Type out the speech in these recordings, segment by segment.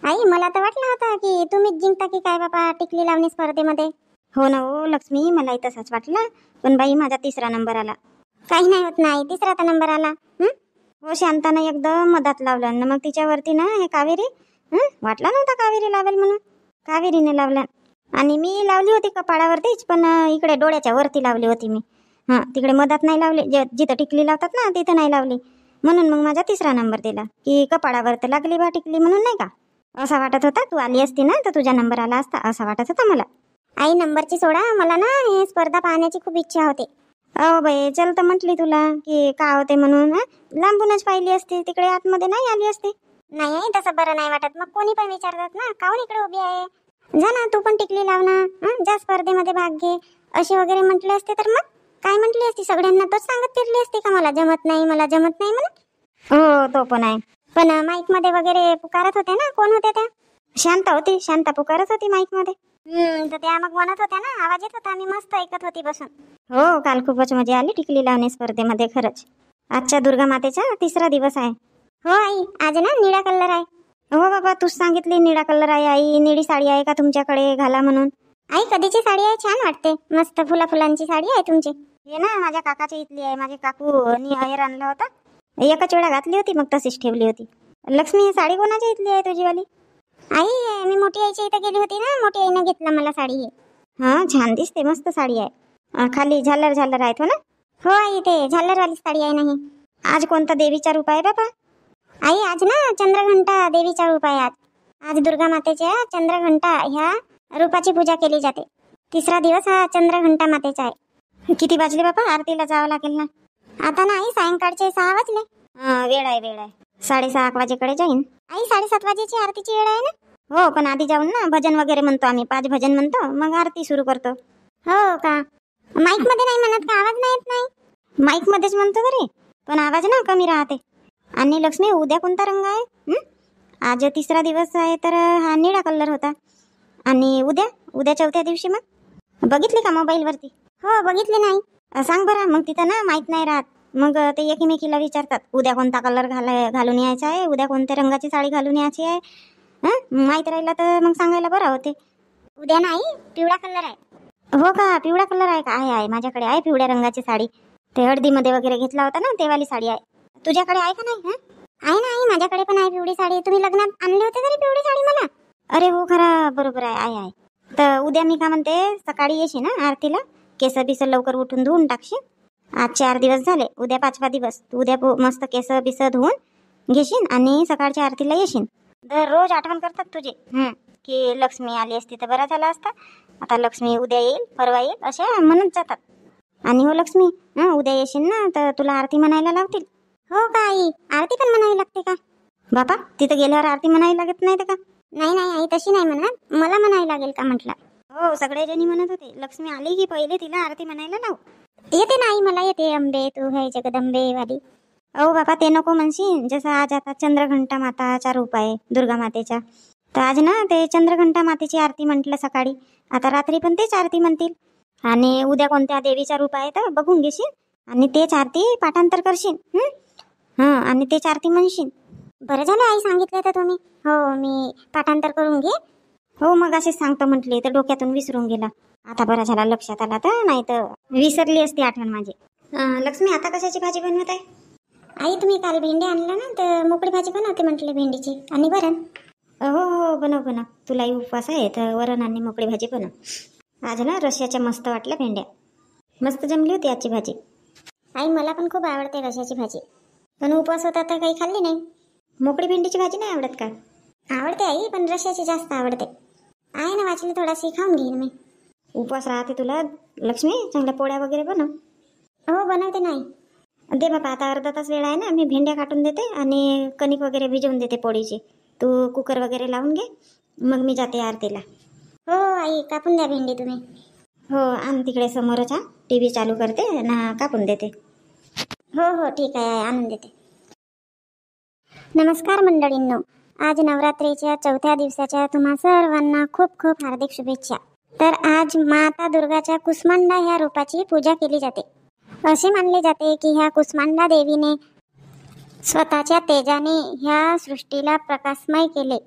आई मला तर वाटलं होतं की तुम्हीच जिंकता की काय बाबा टिकली लावणी स्पर्धेमध्ये. हो ना हो लक्ष्मी, मलाही तसंच वाटलं. पण बाई माझा 3रा नंबर आला. काही नाही होत नाही, 3रा तर नंबर आला. हो शांतानं एकदम मधात लावलं ना, मग तिच्यावरती ना हे कावेरी वाटला नव्हता कावेरी लावेल म्हणून. कावेरीने लावला आणि मी लावली होती कपाळावरतीच, पण इकडे डोळ्याच्या वरती लावली होती मी. तिकडे मधात नाही लावली, जिथं टिकली लावतात ना तिथं नाही लावली. म्हणून मग माझा 3रा नंबर दिला की कपाळावर तर लागली बा टिकली म्हणून, नाही का. असा वाटत होता तू आली असती ना तर तुझा नंबर आला असता, असा वाटत होता मला. आई नंबरची सोडा, मला ना हे स्पर्धा पाहण्याची खूप इच्छा होते. अहो बाई चल तर म्हटली तुला की का होते म्हणून. लांबूनच पाहिली असती, तिकडे आतमध्ये नाही आली असती. नाही आई तसं बरं नाही वाटत, मग कोणी पण विचारतात ना काहून इकडे उभी आहे, जा ना तू पण टिकली लाव ना, जा स्पर्धेमध्ये भाग घे असे वगैरे म्हटले असते तर मग काय म्हटली असती, सगळ्यांना तोच सांगत फिरली असती का मला जमत नाही मला जमत नाही म्हणून. हो तो पण आहे. पण माईक मध्ये वगैरे पुकारत होते ना, कोण होते त्या? शांता होती, शांता पुकारत होती माईक मध्ये. तर त्या मग म्हणत होत्या ना, आवाज येत होता, मी मस्त ऐकत होती बसून. हो काल खूपच मजा आली टिकली लावणी स्पर्धेमध्ये खरंच. आजच्या दुर्गा मातेचा 3रा दिवस आहे. हो आई, आज ना निळा कलर आहे. हो बाबा तूच सांगितली निळा कलर आहे. आई निळी साडी आहे का तुमच्याकडे घाला म्हणून. आई कधीची साडी आहे, छान वाटते, मस्त फुलांची साडी आहे तुमची. हे ना माझ्या काकाच्या इथली आहे, माझे काकूनी अहेर आणला होता, एकच वेळा घातली होती मग तशीच ठेवली होती. लक्ष्मी ही साडी कोणाच्या इथली आहे तुझीवाली? आई मी मोठी आईच्या इथे गेली होती ना, मोठी आईने घेतला मला साडी ही. छान दिसते, मस्त साडी आहे. खाली झालर झालर आहेत हो ना. हो आई ते झालरवाली साडी आहे नाही. आज कोणता देवीचा रूप आहे बाबा? आई आज ना चंद्रघंटा देवीचा रूप आहे. आज दुर्गा मातेच्या चंद्रघंटा ह्या रूपाची पूजा केली जाते. 3रा दिवस हा चंद्रघंटा मातेचा आहे. किती वाजले बाबा, आरतीला जावं लागेल ना. आता नाही, सायंकाळचे 6 वाजले. वेळ आहे 6:30 वाजेकडे जाईन. आई 7:30 वाजेची आरतीची वेळ आहे ना. हो पण आधी जाऊन ना भजन वगैरे म्हणतो आम्ही, 5 भजन म्हणतो मग आरती सुरू करतो. हो का, माईक मध्ये नाही म्हणत का, आवाज नाही येत नाही? माईक मध्येच म्हणतो बरे, पण आवाज ना कमी राहते. आणि लक्ष्मी उद्या कोणता रंग आहे? आज 3रा दिवस आहे तर हा निळा कलर होता. आणि उद्या 4थ्या दिवशी मग बघितली का मोबाईल वरती? हो बघितली नाही. सांग बरं, मग तिथं ना माहित नाही राहत, मग ते एकमेकीला विचारतात उद्या कोणता कलर घालून यायचा आहे, उद्या कोणत्या रंगाची साडी घालून यायची आहे. माहित राहिला तर मग सांगायला बरं होते. उद्या नाही, पिवळा कलर आहे. हो का, पिवळा कलर आहे का? आहे माझ्याकडे आहे पिवळ्या रंगाची साडी, ते हळदीमध्ये वगैरे घेतला होता ना तेवाली साडी आहे. तुझ्याकडे आहे का नाही? आहे ना आई, माझ्याकडे पण आहे पिवळी साडी, तुम्ही लग्नात आणली होती तरी पिवळी साडी मला. अरे हो खरा, बरोबर आहे. तर उद्या मी का म्हणते, सकाळी येशील ना आरतीला, केस बिस लवकर उठून धुवून टाकशील. आज 4 दिवस झाले, उद्या 5वा दिवस. तू उद्या मस्त केस बिस धुवून घेशील आणि सकाळच्या आरतीला येशील. दररोज आठवण करतात तुझे की लक्ष्मी आली असती तर बरा झाला असता, आता लक्ष्मी उद्या येईल परवा येईल असे म्हणत जातात. आणि हो लक्ष्मी, उद्या येशील ना तर तुला आरती म्हणायला लावतील. हो का आई, आरती पण म्हणावी लागते का? बाबा तिथं गेल्यावर आरती म्हणावी लागत नाही का? नाही आई तशी नाही म्हणत, मला म्हणावी लागेल का म्हटलं. हो सगळे जणी म्हणत होते लक्ष्मी आली की पहिले तिला आरती म्हणायला लाव. येते ना आई, मला येते अंबे तू है जगदंबे वाली. अहो बाबा ते नको म्हणशील, जसं आज आता चंद्रघंटा माताचा रूप आहे दुर्गा मातेचा, तर आज ना ते चंद्रघंटा मातेची आरती म्हटलं सकाळी, आता रात्री पण तेच आरती म्हणतील. आणि उद्या कोणत्या देवीचा रूप आहे तर बघून घेशील आणि तेच आरती पाठांतर करशील. आणि तेच आरती म्हणशील. बरं झालं आई सांगितलं तर तुम्ही. हो मी पाठांतर करून घे. हो मग असेच सांगतो म्हटले तर डोक्यातून विसरून गेला, आता बरा झाला लक्षात आला, तर नाही तर विसरली असती आठवण माझी. लक्ष्मी आता कशाची भाजी बनवत आहे? आई तुम्ही काल भेंडी आणला ना, तर मोकळी भाजी बनवते म्हटले भेंडीची आणि वरण. हो बनव, तुलाही उपवास आहे तर वरण आणि मोकळी भाजी बनव. आज ना रश्याच्या मस्त वाटल्या भेंड्या, मस्त जमली होती आजची भाजी. आई मला पण खूप आवडते रश्याची भाजी, पण उपवास होता तर काही खाल्ली नाही. मोकळी भेंडीची भाजी नाही आवडत का? आवडते आई, पण रश्याची जास्त आवडते. आहे ना वाचली, थोडाशी खाऊन घेईन मी. उपवास राहते तुला लक्ष्मी, चांगल्या पोळ्या वगैरे बनव. हो बनवते नाही. दे बाबा, आता अर्धा तास वेळ आहे ना, मी भेंड्या काटून देते आणि कणिक वगैरे भिजवून देते पोळीची. तू कुकर वगैरे लावून घे, मग मी जाते आरतीला. हो आई कापून द्या भेंडी तुम्ही. हो आण तिकडे समोरच, टीव्ही चालू करते ना, कापून देते. हो ठीक आहे, आणून देते. नमस्कार मंडळींनो, आज नवरात्रीच्या 4थ्या दिवसाच्या तुम्हा सर्वांना खूप खूप हार्दिक शुभेच्छा. तर आज माता दुर्गाच्या कुसमांडा ह्या रूपाची पूजा केली जाते. असे मानले जाते की ह्या कुसमांडा देवीने स्वतःच्या तेजाने ह्या सृष्टीला प्रकाशमय केले.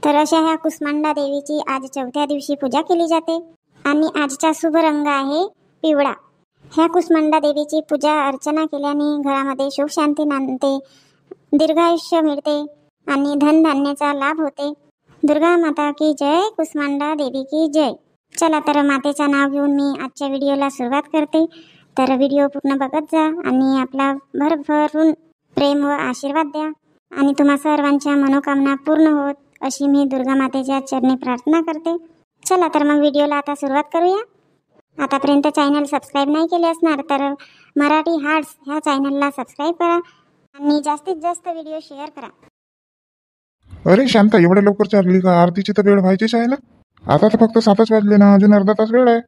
तर अशा ह्या कुसमांडा देवीची आज 4थ्या दिवशी पूजा केली जाते आणि आजचा शुभ रंग आहे पिवळा. ह्या कुसमांडा देवीची पूजा अर्चना केल्याने घरामध्ये सुख शांती नांदते, दीर्घायुष्य मिळते आणि धनधान्याचा लाभ होते. दुर्गा माता की जय, कुसमांडा देवी की जय. चला तर मातेचं नाव घेऊन मी आजच्या व्हिडिओला सुरुवात करते. तर व्हिडिओ पूर्ण बघत जा आणि आपला भरभरून प्रेम व आशीर्वाद द्या आणि तुम्हा सर्वांच्या मनोकामना पूर्ण होत अशी मी दुर्गा मातेच्या चरणी प्रार्थना करते. चला तर मग व्हिडिओला आता सुरुवात करूया. आतापर्यंत चॅनल सबस्क्राईब नाही केले असणार तर मराठी हार्ट्स ह्या चॅनलला सबस्क्राईब करा आणि जास्तीत जास्त व्हिडिओ शेअर करा. अरे शांता, एवढ्या लवकर चालली का? आरतीची तर वेळ व्हायचीच आहे ना. आता तर फक्त 7च वाजले ना, अजून अर्धा तास वेळ आहे.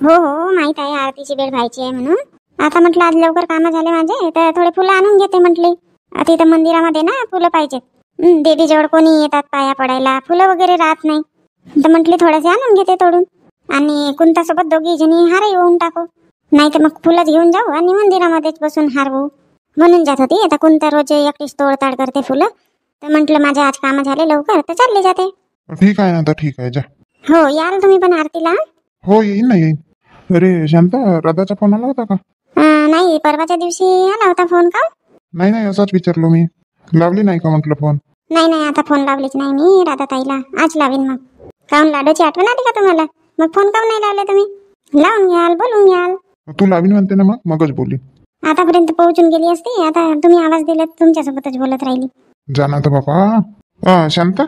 हो हो माहित आहे, आरतीची वेळ व्हायची आहे म्हणून. आता म्हटलं आज लवकर कामं झाले माझे तर थोडे फुलं आणून घेते म्हटले. तिथं मंदिरामध्ये ना फुलं पाहिजेत. देवीजवळ कोणी येतात पाया पडायला, फुलं वगैरे राहत नाही तर म्हटले थोडेसे आणून घेते तोडून आणि कुंतासोबत दोघी जणी हारही होऊन टाकू. नाही तर मग फुलंच घेऊन जाऊ आणि मंदिरामध्येच बसून हार होऊ म्हणून जात होती. आता कोणता रोज एकटीच तोडताड करते फुलं, तर म्हटलं माझे आज कामं झाले लवकर तर चालले जाते. ठीक आहे ना, आता ठीक आहे, जा. हो याल तुम्ही पण आरतीला? हो येईन ना, येईन. अरे शांता, राधाचा फोन आला होता का? नाही, परवाच्या दिवशी आला होता फोन. का? नाही असाच विचारलो मी. लावली नाही का म्हटलं फोन? नाही आता फोन लावलीच नाही मी राधाताईला. आज लावीन मग. काहून लाडूची आठवण आली का तुम्हाला? मग फोन काहून नाही लावले तुम्ही? लावून घ्याल, बोलून घ्याल. तू लावीन म्हणते ना, मगच बोली. आतापर्यंत पोहोचून गेली असती. आता तुम्ही आवाज दिला तुमच्यासोबतच बोलत राहिली. जाना तर बाबा. शांता,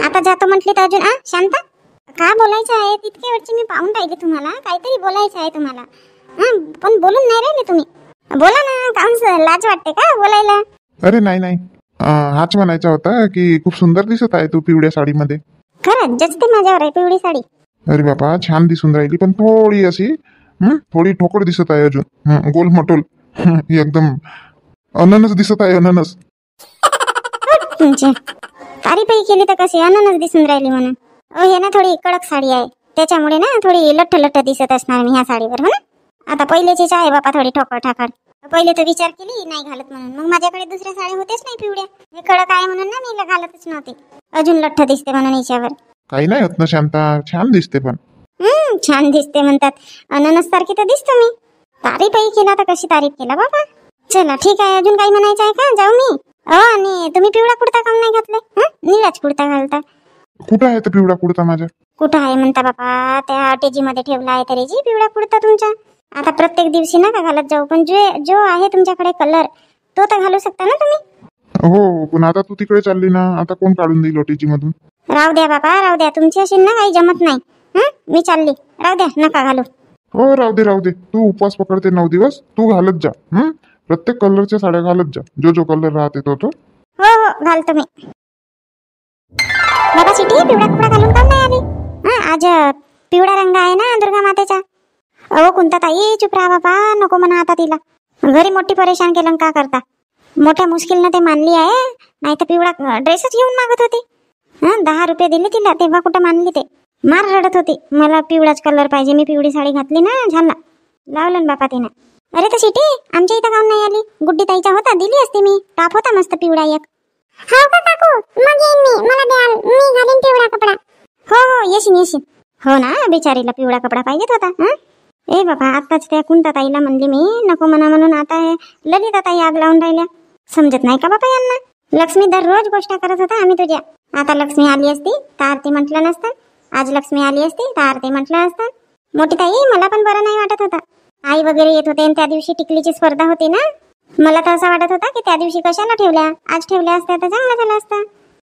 आता जातो म्हटली तर अजून शांता का बोलायचं आहे? तितके वेळची मी पाहून राहिली तुम्हाला. काहीतरी बोलायचं आहे तुम्हाला. पण बोलून नाही राहिले तुम्ही. बोला ना. काहून लाज वाटते का बोलायला? अरे नाही हाच म्हणायचा होता की खूप सुंदर दिसत आहे तू पिवळ्या साडीमध्ये. खरंच जचते माझ्यावर आहे पिवळी साडी. अरे बाबा, छान दिसून राहिली, पण थोडी अशी थोडी ठोकर दिसत आहे अजून. गोल मटोल एकदम अननस दिसत आहे, अननस. तुमची तारीफही केली तर कशी अननस दिसून राहिली म्हणून. हे ना थोडी कडक साडी आहे त्याच्यामुळे ना थोडी लठ्ठ दिसत असणार मी ह्या साडीवर. हो ना. आता पहिलेचीच आहे बापा थोडी ठोकर ठाकर. पहिले तर विचार केली नाही घालत म्हणून, मग माझ्याकडे दुसऱ्या साड्या होतेच नाही पिवड्या. हे कडक आहे म्हणून ना मी घालतच नव्हते. अजून लठ्ठ दिसते म्हणून याच्यावर. काही नाही होत ना शांता, छान दिसते. पण छान दिसते म्हणतात. अननस सारखी तर दिसतो मी. तारीफही केला तर कशी तारीफ केला बाबा. चला ठीक आहे. अजून काही म्हणायचं आहे का? जाऊ मी. आणि तुम्ही पिवळा कुर्ता काम नाही घातले? निळाच कुर्ता घालता. कुठं आहे तर पिवळा कुर्ता माझ्या? कुठं आहे म्हणता बाबा? त्या टेजी मध्ये ठेवला आहे तरी जी पिवळा कुर्ता तुमचा. आता प्रत्येक दिवशी नका घालत जाऊ, पण जो आहे तुमच्याकडे कलर तो तर घालू शकता ना तुम्ही. हो, पण आता तू तिकडे चालली ना, आता कोण काढून देईल टेजी मधून? राहू द्या बाबा, राहू द्या. तुमची अशी ना काही जमत नाही. मी चालली. राहू द्या, नका घालू. हो राहू दे. तू उपवास पकडते 9 दिवस, तू घालत जा. प्रत्येक कलरच्या साड्या घालत जा. जो कलर राहते तो. हो घालतो मी. बाबा सिटी पिवळा कपडा घालून काम नाही आली. आज पिवळा रंग आहे ना दुर्गा मातेचा. कोणता ताई चुप राहा बाबा, नको म्हणा आता तिला. घरी मोठी परेशान केलं का करता. मोठ्या मुश्किलनं ते मानली आहे, नाही तर पिवळा ड्रेसच घेऊन मागत होती. 10 रुपये दिले तिला, तेव्हा कुठं मानली ते. मार रडत होती, मला पिवळाच कलर पाहिजे. मी पिवळी साडी घातली ना, झाला लावलं बापा तिनं. अरे तर सिटी आमच्या इथं काऊन नाही आली? गुड्डी ताईचा होता, दिली असती मी. टाप होता मस्त पिवळा एक. हो का काकू? मग येईन मी. मला द्याल, मी घालीन पिवळा कपडा. हो येशील. हो ना, बिचारीला पिवळा कपडा पाहिजेत होता. ए बाबा, आताच त्या कुंता ताईला म्हणली मी नको म्हणा म्हणून. आता ललिता ताई आग लावून राहिल्या. समजत नाही का बाबा यांना? लक्ष्मी दररोज गोष्ट करत होता आम्ही तुझ्या. आता लक्ष्मी आली असती तर आरती म्हटलं नसतं. आज लक्ष्मी आली असती तर आरती म्हटलं असतं. मोठी ताई मला पण बरं नाही वाटत होता. आई वगैरे येत होते आणि त्या दिवशी टिकलीची स्पर्धा होती ना. मला तर असं वाटत होता की त्या दिवशी कशाला ठेवल्या, आज ठेवल्या असत्या तर चांगला झाला असता.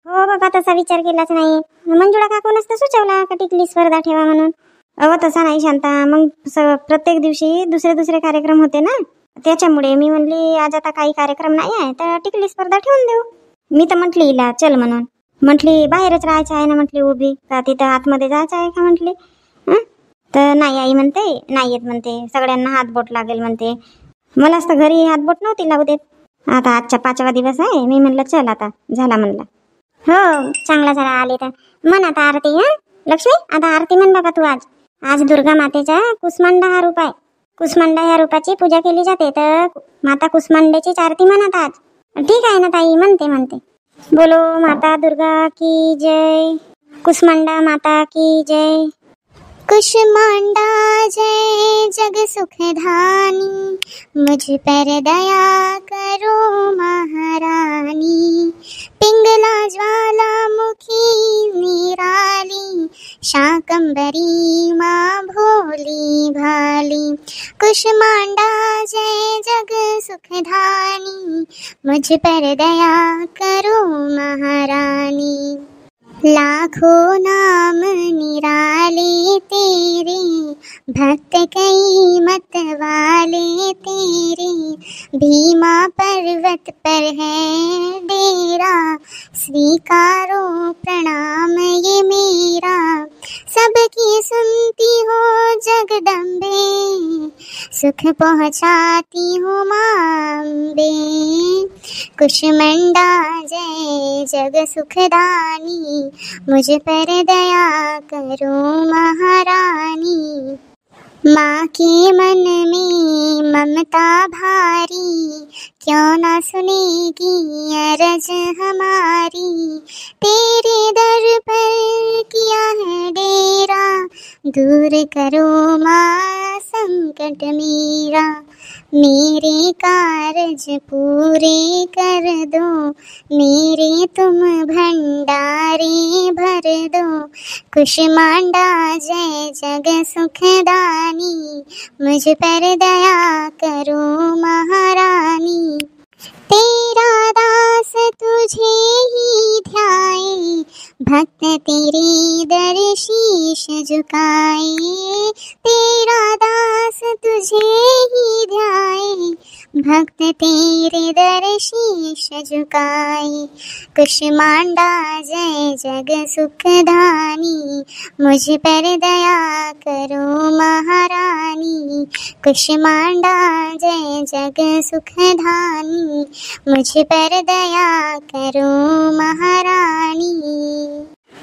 हो बाबा, तसा विचार केलाच नाही. मंजुळा काकूनच तर सुचवला का टिकली स्पर्धा ठेवा म्हणून. तसा नाही शांता. मग प्रत्येक दिवशी दुसरे कार्यक्रम होते ना, त्याच्यामुळे मी म्हणली आज आता काही कार्यक्रम नाही आहे तर टिकली स्पर्धा ठेवून देऊ. मी तर म्हटली हिला चल म्हणून. म्हटली बाहेरच राहायचं आहे ना म्हटली उभी, का तिथं आतमध्ये जायचं आहे का म्हटली. तर नाही आई म्हणते, नाही येत म्हणते, सगळ्यांना हातबोट लागेल म्हणते. मलाच तर घरी हातबोट नव्हती लावू देत. आता आजचा 5वा दिवस आहे. मी म्हणलं चल आता झाला म्हणलं. हो चांगला झाला आले तर. म्हण आता आरती. लक्ष्मी आता आरती म्हण बाबा तू. आज दुर्गा मातेचा कुसमांडा हा रूप आहे. कुसमांडा ह्या रूपाची पूजा केली जाते, तर माता कुसमांड्याचीच आरती म्हणत आज. ठीक आहे ना ताई, म्हणते. बोलो माता दुर्गा की जय, कुष्मांडा माता की जय। कुष्मांडा जय जग सुखधानी, मुझ पर दया करो महारानी। पिंगला ज्वालामुखी निराली, शाकंभरी माँ भोली भाली। कुष्मांडा जय जग सुखधानी, मुझ पर दया करो महारानी। लाखों नाम निराले तेरे, भक्त कई मत वाले तेरे। भीमा पर्वत पर है डेरा, स्वीकारो प्रणाम ये मेरा। सबकी सुनती हो जगदम्बे, सुख पहुँचाती हो माँ अम्बे। कुष्मांडा जय जग सुखदानी, मुझ पर दया करो महारानी। माँ के मन में ममता भारी, क्यों ना सुनेगी अरज हमारी। तेरे दर पर किया है डेरा, दूर करो माँ संकट मेरा। मेरे कारज पूरे कर दो, मेरे तुम भंडारे भर दो। कुष्मांडा जय जग सुखदानी, मुझ पर दया करो महारानी। तेरा दास तुझे ही ध्याए, भक्त तेरे दर शीश झुकाए। तेरा दास तुझे ही ध्याए, भक्त तेरे दर शीश झुकाए। कुष्मांडा जय जग सुखधानी, मुझ पर दया करो महारानी। कुष्मांडा जय जग सुखधानी, मुझ पर दया करो महारानी।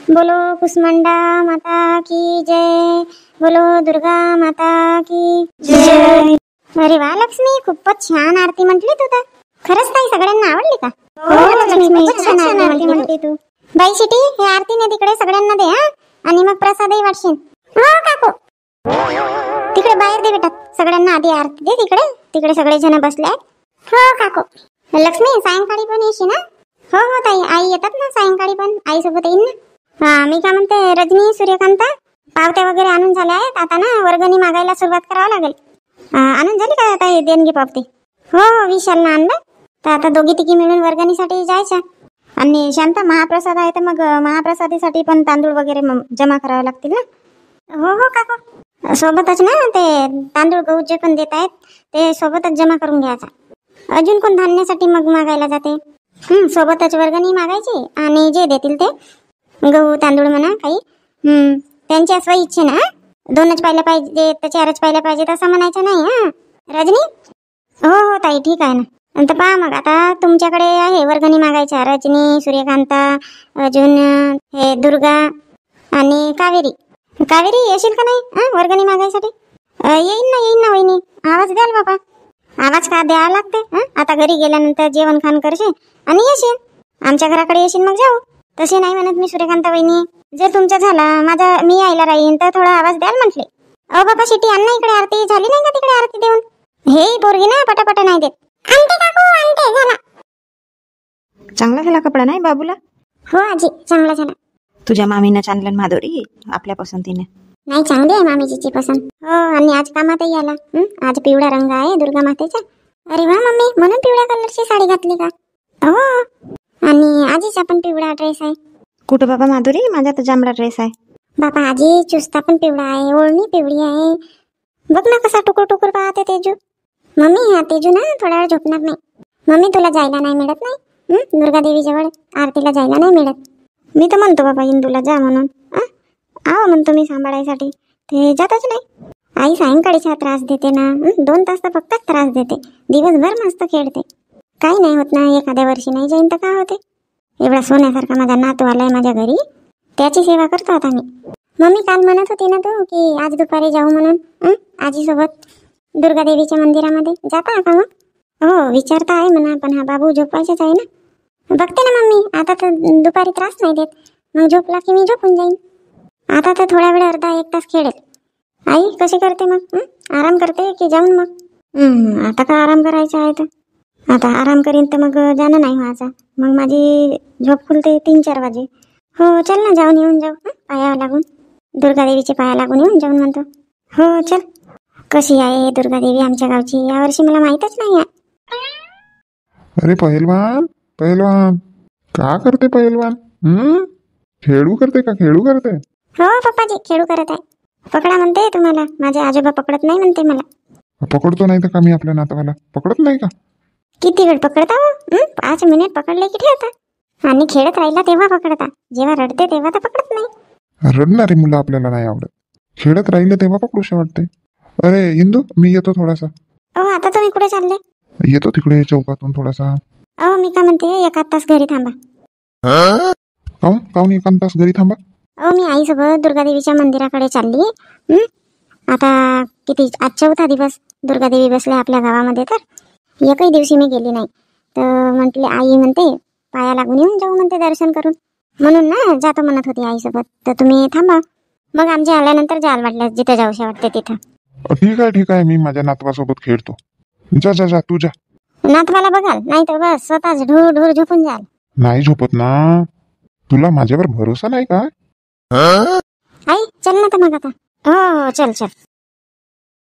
बोलो कुष्मांडा माता की जय, बोलो दुर्गा माता की जय। अरे वा लक्ष्मी, खूपच छान आरती म्हटली तू तर. खरंच ताई सगळ्यांना आवडली का? हो लक्ष्मी, खूपच छान आरती म्हटली तू. बाई शिटी, हे आरतीने तिकडे सगळ्यांना दे हा, आणि मग प्रसादही वाटशील. हो काकू. तिकडे बाहेर दे बेटा, सगळ्यांना आधी आरती दे. तिकडे तिकडे सगळे जण बसले आहेत. हो काकू. लक्ष्मी सायंकाळी पण येशील ना? हो हो ताई, आई येतात ना सायंकाळी पण, आई सोबत येईन ना. हा मी काय म्हणते, रजनी सूर्यकांता पावत्या वगैरे आणून झाल्या आहेत. आता ना वर्गणी मागायला सुरुवात करावं लागेल. आणून झाली का आता देणगी पावती? हो हो, विशालनं आणलं. तर आता दोघी तिघी मिळून वर्गणीसाठी जायच्या. आणि शांता महाप्रसाद आहे तर मग महाप्रसादीसाठी पण तांदूळ वगैरे जमा करावे लागतील ना? हो हो काकू, सोबतच ना ते तांदूळ गहू जे पण देत आहेत ते सोबतच जमा करून घ्यायचा. अजून कोण धान्यासाठी मग मागायला जाते? सोबतच वर्गणी मागायची, आणि जे देतील ते गहू तांदूळ म्हणा काही त्यांच्या स्व इच्छेनं. 2च पाहिल्या पाहिजे तर 4च पाहिल्या पाहिजे असं म्हणायचं नाही. हा रजनी? हो हो ताई, ठीक आहे ना. तर पहा मग आता तुमच्याकडे आहे वर्गणी मागायच्या. रजनी, सूर्यकांता, अजून हे दुर्गा आणि कावेरी. कावेरी येशील का नाही वर्गणी मागायसाठी? येईन ना वहिनी. आवाज द्याल बाबा. आवाज का द्यावा लागते? आता घरी गेल्यानंतर जेवण खाण करशील आणि येशील. आमच्या घराकडे येशील मग जाऊ. तसे नाही म्हणत मी सूर्यकांता वहिनी. जर तुमचा झाला, माझा मी यायला राहीन तर थोडा आवाज द्याल म्हटले. अहो बाबा शिटी, अण्णा इकडे आरती झाली नाही का? तिकडे आरती देऊन. हे पोरगी ना पटापट नाही देत. आणते काकू, आणते. झाला. चांगला झाला कपडा नाही बाबूला? हो आजी, चांगला झाला. तुझ्या मामीनं आणलं माधुरी आपल्या पसंतीने? नाही, चांगली आहे मामीजीची पसंत. हो, आणि आज कामातही आला. आज पिवळा रंग आहे दुर्गा मातेचा. अरे वा मम्मी, म्हणून पिवळ्या कलरची साडी घातली का? हो, आणि आजीचा पण पिवळा ड्रेस आहे. कुठं बाबा माधुरी, माझा तर जांभळा ड्रेस आहे. बाबा आजी, चुस्ता पण पिवळा आहे, ओढणी पिवळी आहे. बघ ना कसा टुकुर टुकुर पाहते तेजू. मम्मी हा तेजू ना थोडा वेळ झोपणार नाही. मम्मी तुला जायला नाही मिळत नाही? दुर्गा देवी जवळ आरतीला जायला नाही मिळत. मी तर म्हणतो बाबा इंदूला जा म्हणून. आहो म्हणतो मी सांभाळायसाठी, ते जातच नाही. आई सायंकाळीचा त्रास देते ना, 2 तास तर फक्त त्रास देते. दिवसभर मस्त खेळते. काही नाही होत ना, एखाद्या वर्षी नाही जाईन तर काय होते. एवढा सोन्यासारखा माझा नातू आलाय माझ्या घरी, त्याची सेवा करतो आता मी. मम्मी काल म्हणत होती ना तू की आज दुपारी जाऊ म्हणून आजीसोबत दुर्गा देवीच्या मंदिरामध्ये. जाता का मग? हो विचारता आहे म्हणा, पण हा बाबू झोपायचाच आहे ना. बघते ना मम्मी, आता तर दुपारी त्रास नाही देत, मग झोपला की मी झोपून जाईन. आता तर थोडा वेळ अर्धा एक तास खेळेल. आई कशी करते मग? आराम करते की जाऊन मग? आता का आराम करायचा आहे तर आता आराम करीन तर मग जाणं नाही व्हायचा. मग माझी झोप खुलते 3-4 वाजे. हो चल ना, जाऊन येऊन जाऊ. पाया लागून, दुर्गादेवीचे पाया लागून येऊन जाऊन म्हणतो. हो चल. कशी आहे दुर्गादेवी आमच्या गावची यावर्षी मला माहीतच नाही आहे. अरे पहलवान, पहलवान का करते पहलवान? खेळू करते का खेळू करते? हो पप्पाजी, खेळू करत आहे. पकडा म्हणते तुम्हाला, माझे आजोबा पकडत नाही म्हणते मला. पकडतो नाही तर का मी आपल्या नातवाला पकडत नाही का? किती वेळ पकडता हो? 5 मिनिट पकडले की ठेवता, आणि खेळत राहिला तेव्हा पकडता, जेव्हा रडते तेव्हा तर पकडत नाही. रडणारी मुलं आपल्याला नाही आवडत, खेळत राहिले तेव्हा पकडूशी वाटते. अरे इंदू, मी येतो थोडासा. आता तुम्ही कुठे चालले? येतो तिकडे चौकातून थोडासा. मी का म्हणते, 1 तास घरी थांबा. काऊन काऊन 1 तास घरी थांबा? मी आईसोबत दुर्गादेवीच्या मंदिराकडे चालली. आता किती, आज 4था दिवस दुर्गादेवी बसले आपल्या गावामध्ये, तर एकही दिवशी मी गेली नाही. तर म्हटले, आई म्हणते पाया लागून येऊन जाऊ म्हणते दर्शन करून, म्हणून ना जातो म्हणत होती आईसोबत. तर तुम्ही थांबा, मग आमच्या आल्यानंतर जाल वाटल्यास जिथे जाऊशा वाटते तिथं. ठीक आहे, मी माझ्या नातवासोबत खेळतो. जा जा जा, तू जा. नातवाला बघाल नाही तर बस स्वतःच ढूर ढूर झोपून जाल. नाही झोपत ना, तुला माझ्यावर भरोसा नाही का? आई चल ना तर मग आता. हो चल चल.